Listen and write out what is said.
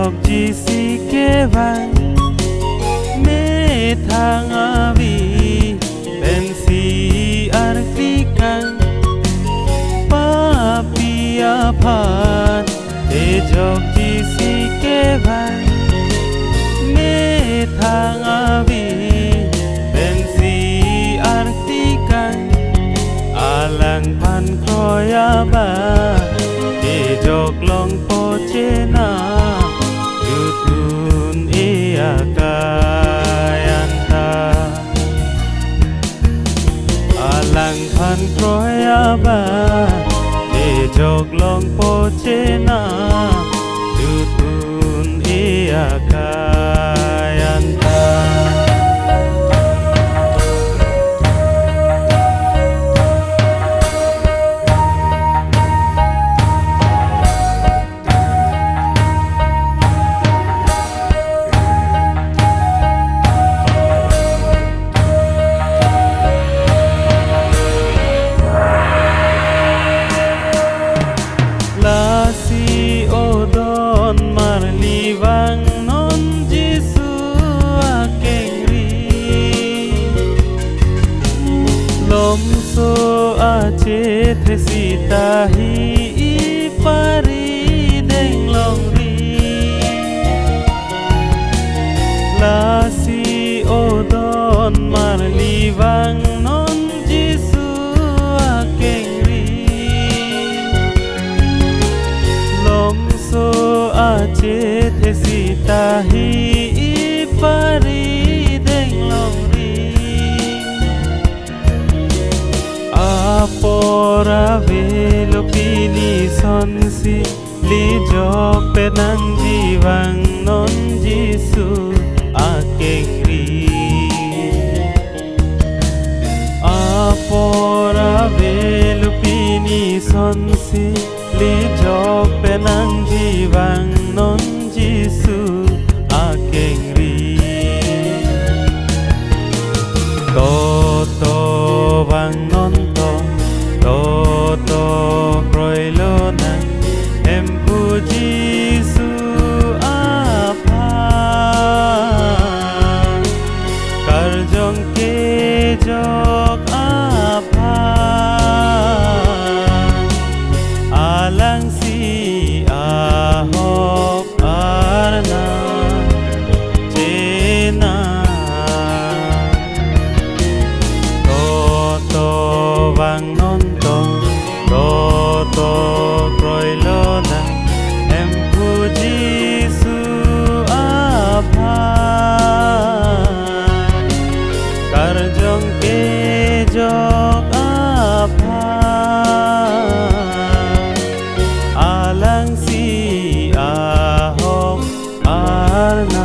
jok jisi ke van me thang avi bensi artikan papia phan te jok jisi ke van me thang avi bensi artikan alang pan kroya ba te jok long po chena yutun iakayanta alang pan kroya ba te jok long po chena yutun iakayanta so ache thesita hi pari deng long ri la si odon mar liwang non jisu akeng ri lom so ache thesita hi pari deng long pora velo pini sonsi li jope nan jiwang non jisu akeng ri apora velo pini sonsi li jope nan jiwang non jisu akeng ri to wang non to proilo nan em puji su apa kar jong ke jok apa alang si ahok arna chena to wang non to kroilo na em puji su apa kar jong ke jok apa alang si ahok arna